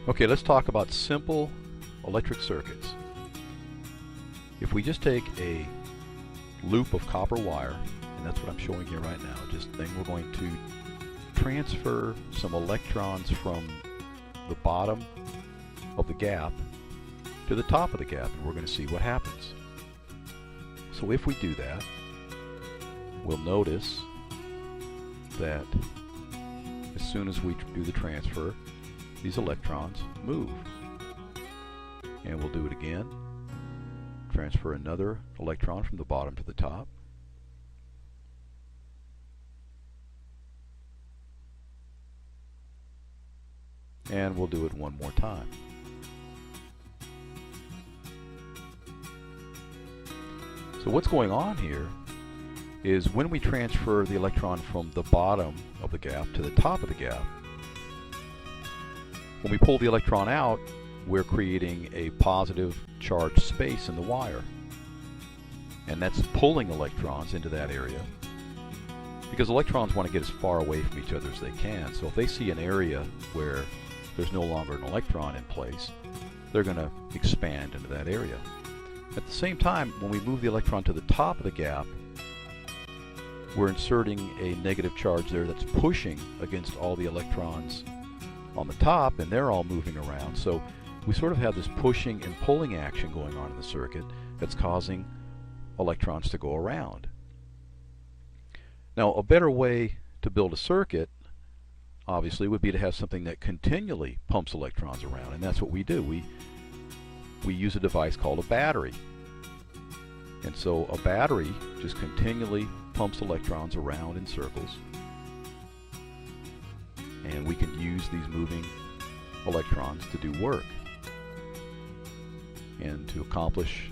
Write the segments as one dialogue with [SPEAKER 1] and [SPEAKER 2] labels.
[SPEAKER 1] Okay, let's talk about simple electric circuits. If we just take a loop of copper wire, and that's what I'm showing you right now, then we're going to transfer some electrons from the bottom of the gap to the top of the gap, and we're going to see what happens. So if we do that, we'll notice that as soon as we do the transfer, these electrons move. And we'll do it again. Transfer another electron from the bottom to the top. And we'll do it one more time. So what's going on here is when we transfer the electron from the bottom of the gap to the top of the gap, when we pull the electron out, we're creating a positive charged space in the wire. And that's pulling electrons into that area, because electrons want to get as far away from each other as they can. So if they see an area where there's no longer an electron in place, they're going to expand into that area. At the same time, when we move the electron to the top of the gap, we're inserting a negative charge there that's pushing against all the electrons on the top, and they're all moving around. So we sort of have this pushing and pulling action going on in the circuit that's causing electrons to go around. Now, a better way to build a circuit, obviously, would be to have something that continually pumps electrons around, and that's what we do. We use a device called a battery. And so a battery just continually pumps electrons around in circles, and we can use these moving electrons to do work and to accomplish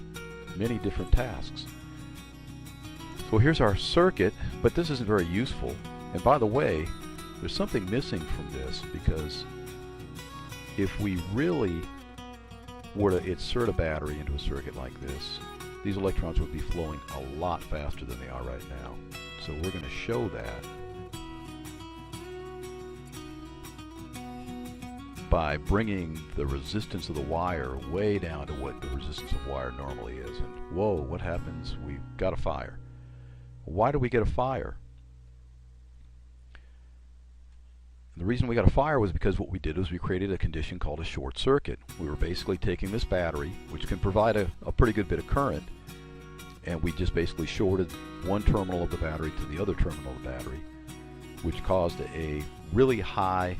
[SPEAKER 1] many different tasks. So here's our circuit, but this isn't very useful. And by the way, there's something missing from this, because if we really were to insert a battery into a circuit like this, these electrons would be flowing a lot faster than they are right now. So we're going to show that by bringing the resistance of the wire way down to what the resistance of wire normally is. And whoa, what happens? We've got a fire. Why do we get a fire? And the reason we got a fire was because what we did was we created a condition called a short circuit. We were basically taking this battery, which can provide a pretty good bit of current, and we just basically shorted one terminal of the battery to the other terminal of the battery, which caused a really high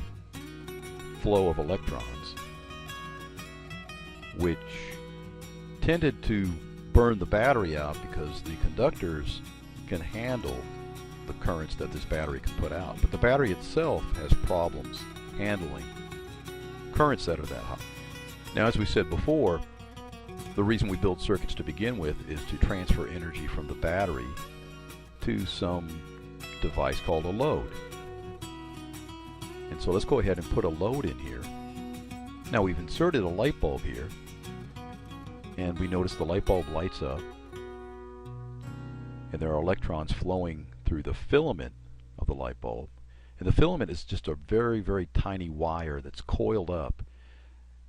[SPEAKER 1] flow of electrons, which tended to burn the battery out because the conductors can handle the currents that this battery can put out. But the battery itself has problems handling currents that are that high. Now, as we said before, the reason we build circuits to begin with is to transfer energy from the battery to some device called a load. And so let's go ahead and put a load in here. Now we've inserted a light bulb here, and we notice the light bulb lights up, and there are electrons flowing through the filament of the light bulb. And the filament is just a very, very tiny wire that's coiled up.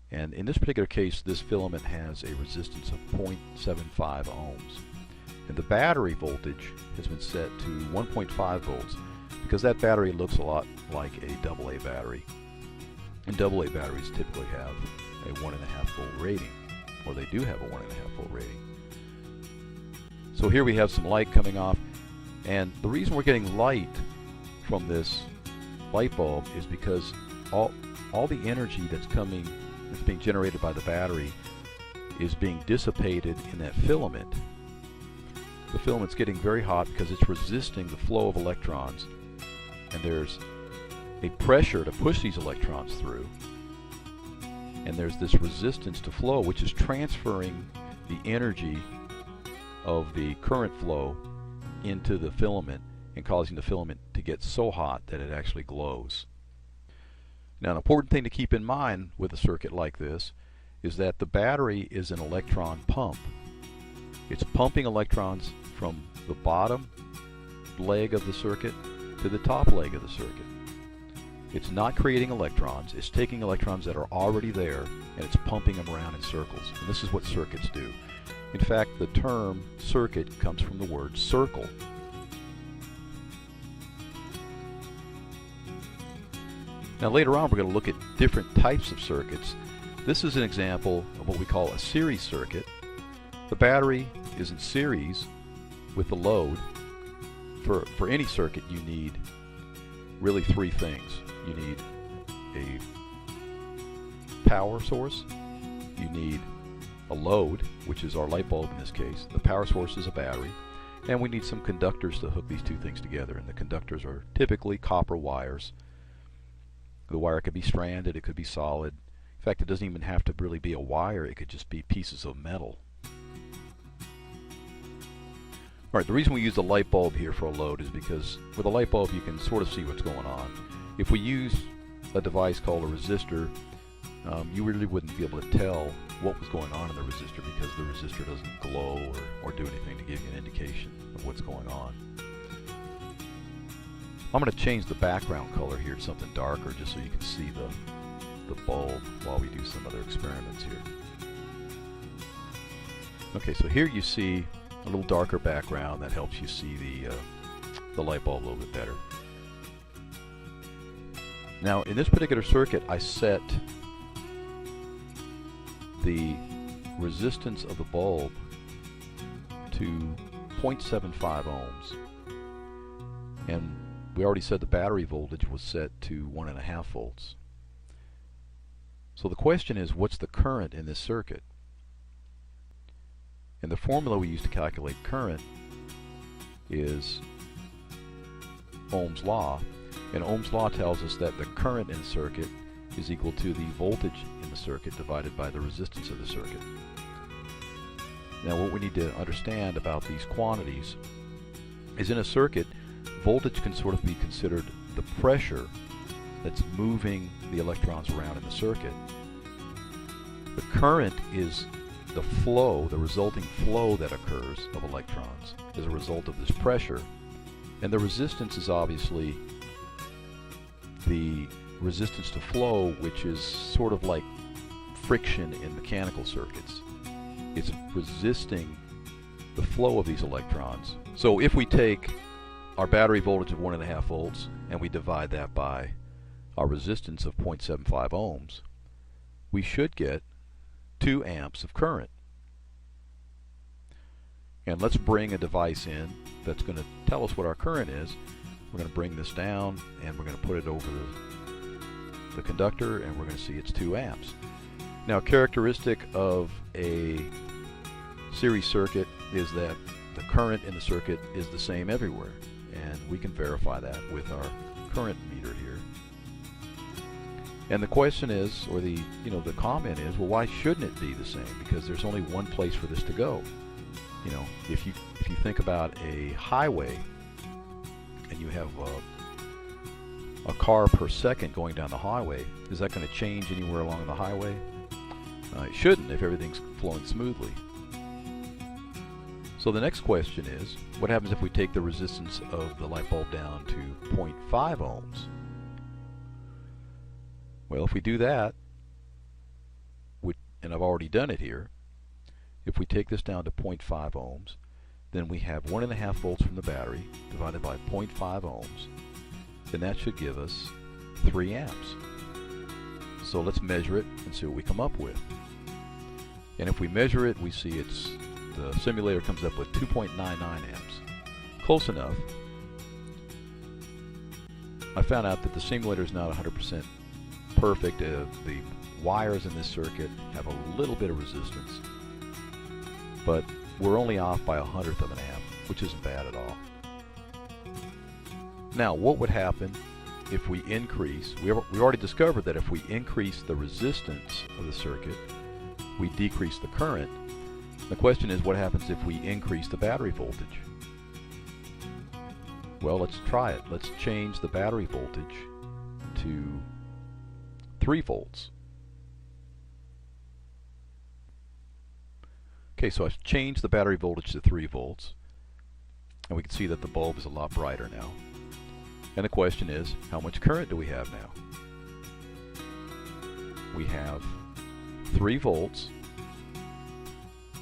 [SPEAKER 1] And in this particular case, this filament has a resistance of 0.75 ohms. And the battery voltage has been set to 1.5 volts because that battery looks a lot like a AA battery. And AA batteries typically have a 1.5 volt rating, or they do have a 1.5 volt rating. So here we have some light coming off, and the reason we're getting light from this light bulb is because all the energy that's being generated by the battery is being dissipated in that filament. The filament's getting very hot because it's resisting the flow of electrons, and there's a pressure to push these electrons through, and there's this resistance to flow, which is transferring the energy of the current flow into the filament and causing the filament to get so hot that it actually glows. Now, an important thing to keep in mind with a circuit like this is that the battery is an electron pump. It's pumping electrons from the bottom leg of the circuit to the top leg of the circuit. It's not creating electrons, it's taking electrons that are already there and it's pumping them around in circles. And this is what circuits do. In fact, the term circuit comes from the word circle. Now later on we're going to look at different types of circuits. This is an example of what we call a series circuit. The battery is in series with the load. For any circuit you need really three things. You need a power source, you need a load, which is our light bulb in this case, the power source is a battery, and we need some conductors to hook these two things together, and the conductors are typically copper wires. The wire could be stranded, it could be solid. In fact, it doesn't even have to really be a wire, it could just be pieces of metal. Alright, the reason we use the light bulb here for a load is because with a light bulb you can sort of see what's going on. If we use a device called a resistor, you really wouldn't be able to tell what was going on in the resistor because the resistor doesn't glow or do anything to give you an indication of what's going on. I'm going to change the background color here to something darker just so you can see the bulb while we do some other experiments here. Okay, so here you see a little darker background that helps you see the light bulb a little bit better. Now in this particular circuit I set the resistance of the bulb to 0.75 ohms, and we already said the battery voltage was set to 1.5 volts. So the question is, what's the current in this circuit? And the formula we use to calculate current is Ohm's law, and Ohm's law tells us that the current in the circuit is equal to the voltage in the circuit divided by the resistance of the circuit. Now what we need to understand about these quantities is in a circuit, voltage can sort of be considered the pressure that's moving the electrons around in the circuit. The current is the flow, the resulting flow that occurs of electrons as a result of this pressure, and the resistance is obviously the resistance to flow, which is sort of like friction in mechanical circuits. It's resisting the flow of these electrons. So if we take our battery voltage of 1.5 volts and we divide that by our resistance of 0.75 ohms, we should get 2 amps of current. And let's bring a device in that's going to tell us what our current is. We're going to bring this down and we're going to put it over the conductor, and we're going to see it's 2 amps. Now, a characteristic of a series circuit is that the current in the circuit is the same everywhere, and we can verify that with our current meter here. And the question is, or the comment is, well, why shouldn't it be the same? Because there's only one place for this to go. If you think about a highway and you have a car per second going down the highway, is that going to change anywhere along the highway? It shouldn't if everything's flowing smoothly. So the next question is, what happens if we take the resistance of the light bulb down to 0.5 ohms? Well, if we do that, and I've already done it here, if we take this down to 0.5 ohms, then we have 1.5 volts from the battery divided by 0.5 ohms, then that should give us 3 amps. So let's measure it and see what we come up with. And if we measure it, we see the simulator comes up with 2.99 amps. Close enough. I found out that the simulator is not 100% perfect. The wires in this circuit have a little bit of resistance, but we're only off by 1/100 of an amp, which isn't bad at all. Now, what would happen if we increase? We already discovered that if we increase the resistance of the circuit, we decrease the current. The question is, what happens if we increase the battery voltage? Well, let's try it. Let's change the battery voltage to 3 volts. Okay, so I've changed the battery voltage to 3 volts, and we can see that the bulb is a lot brighter now. And the question is, how much current do we have now? We have 3 volts,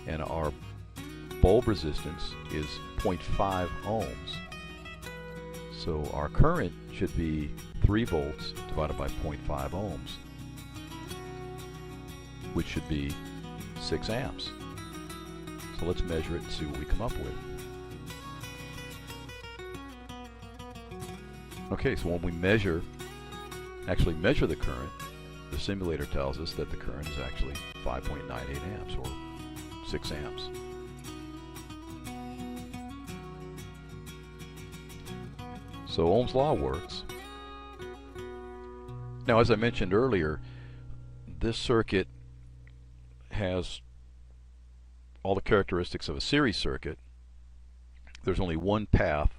[SPEAKER 1] and our bulb resistance is 0.5 ohms. So our current should be 3 volts divided by 0.5 ohms, which should be 6 amps. So let's measure it and see what we come up with. Okay, so when we actually measure the current, the simulator tells us that the current is actually 5.98 amps, or 6 amps. So Ohm's law works. Now, as I mentioned earlier, this circuit has all the characteristics of a series circuit. There's only one path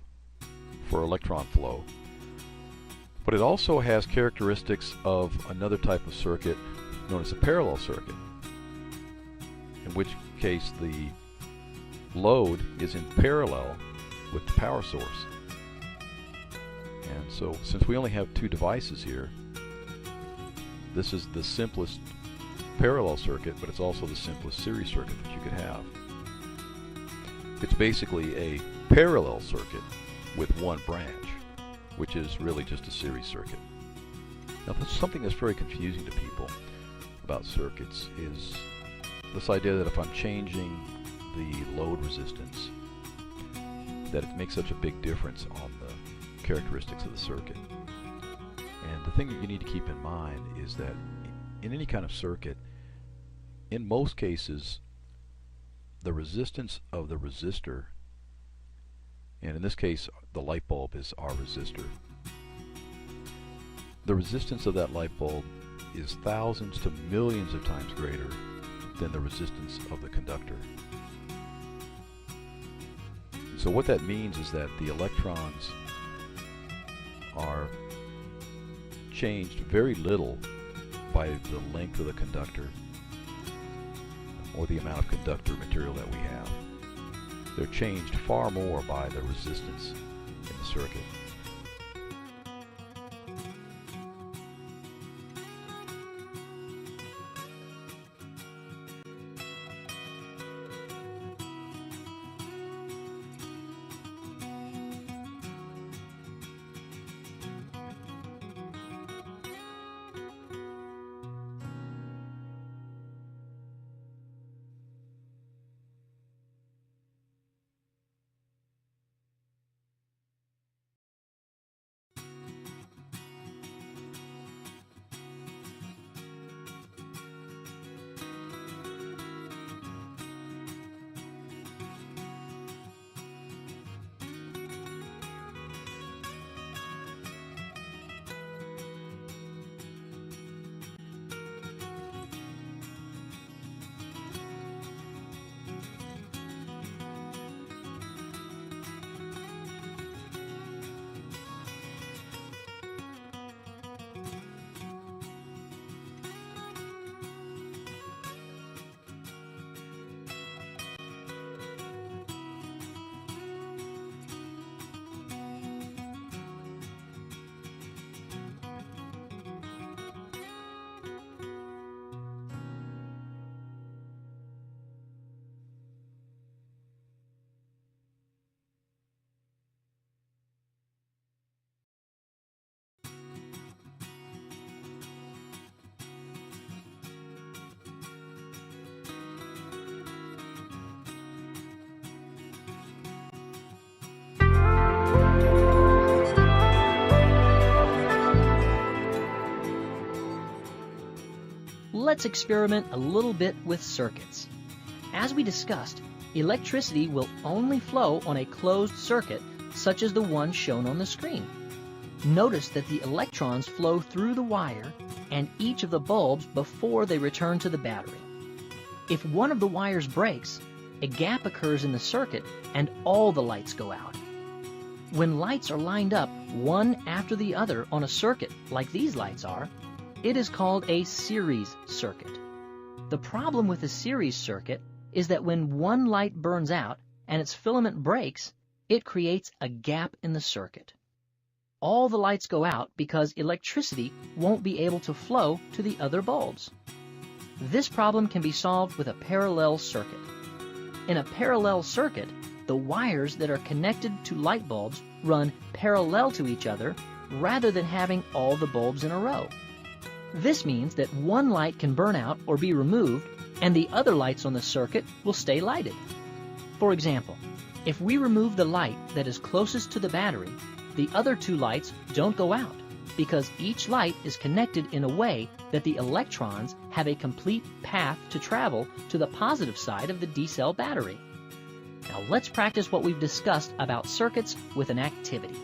[SPEAKER 1] for electron flow, but it also has characteristics of another type of circuit known as a parallel circuit, in which case the load is in parallel with the power source. And so, since we only have 2 devices here, this is the simplest parallel circuit, but it's also the simplest series circuit that you could have. It's basically a parallel circuit with one branch, which is really just a series circuit. Now, that's something that's very confusing to people about circuits, is this idea that if I'm changing the load resistance, that it makes such a big difference on the characteristics of the circuit. And the thing that you need to keep in mind is that in any kind of circuit, in most cases, the resistance of the resistor, and in this case the light bulb is our resistor, the resistance of that light bulb is thousands to millions of times greater than the resistance of the conductor. So what that means is that the electrons are changed very little by the length of the conductor or the amount of conductor material that we have. They're changed far more by the resistance in the circuit.
[SPEAKER 2] Let's experiment a little bit with circuits. As we discussed, electricity will only flow on a closed circuit such as the one shown on the screen. Notice that the electrons flow through the wire and each of the bulbs before they return to the battery. If one of the wires breaks, a gap occurs in the circuit and all the lights go out. When lights are lined up one after the other on a circuit like these lights are, it is called a series circuit. The problem with a series circuit is that when one light burns out and its filament breaks, it creates a gap in the circuit. all the lights go out because electricity won't be able to flow to the other bulbs. This problem can be solved with a parallel circuit. In a parallel circuit, the wires that are connected to light bulbs run parallel to each other rather than having all the bulbs in a row. This means that one light can burn out or be removed, and the other lights on the circuit will stay lighted. For example, if we remove the light that is closest to the battery, the other two lights don't go out because each light is connected in a way that the electrons have a complete path to travel to the positive side of the D-cell battery. Now let's practice what we've discussed about circuits with an activity.